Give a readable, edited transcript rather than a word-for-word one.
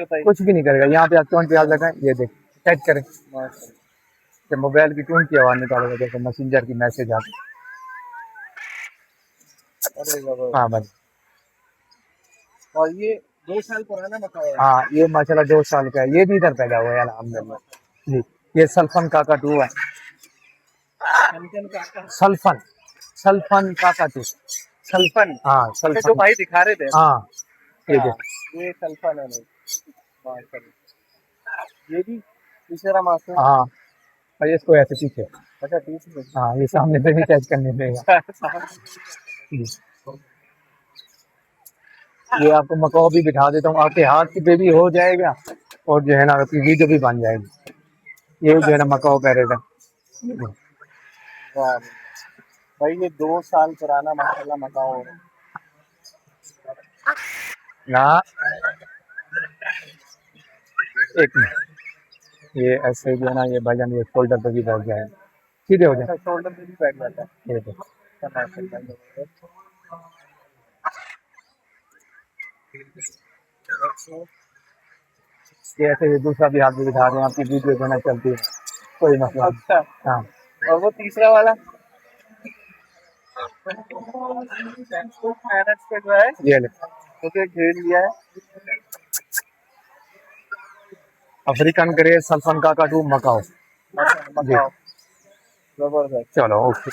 कुछ भी नहीं करेगा। यहाँ पे आप टोन पे हाथ लगाएं, ये देख सेट करें, जब मोबाइल की टोन की आवाज निकालेगा देखो मैसेंजर की मैसेज आती। हाँ भाई। और ये 2 साल पुराना मकाऊ है। हाँ ये माशाल्लाह 2 साल का है, ये भी इधर पैदा हुआ है अल्हम्दुलिल्लाह जी। ये सल्फन काकाटू है, सल्फन सल्फन काकाटू। सल्फन। हाँ जो सल्फन। भाई दिखा रहे थे। हाँ ये हाँ, देख। ये सल्फन है भाई। माशाल्लाह। ये भी तीसरा मास्टर। हाँ और इसको ऐसे पीछे। अच्छा ठीक है। हाँ ये सामने से भी कैच करने देगा जी। ये आपको मकाओ भी बिठा देता हूँ, आपके हाथ पे भी हो जाएगा और जो है ना आपकी वीडियो भी बन जाएगी। ये जो है ना मकाओ पैरेट है। वाह भाई, ये 2 साल पुराना माशाल्लाह मकाऊ है। ना एक मिनट, ये ऐसे जो है ना ये भाईजान ये शोल्डर पे भी बैठ जाएगा, सीधे हो अच्छा, जाए। शोल्डर पे भी बैठ जाता है। ये देखो। ये ऐसे ये दूसरा भी हाथ भी बिठा रहे हैं, आपकी वीडियो जो है ना चलती है, कोई मसला नहीं। अच्छा, हाँ और वो तीसरा वाला पे जो है ये ले, उसे घेर लिया है। अफ्रीकन ग्रे सल्फन काकाटू मकाओ जी। मकाऊ जबरदस्त। चलो ओके।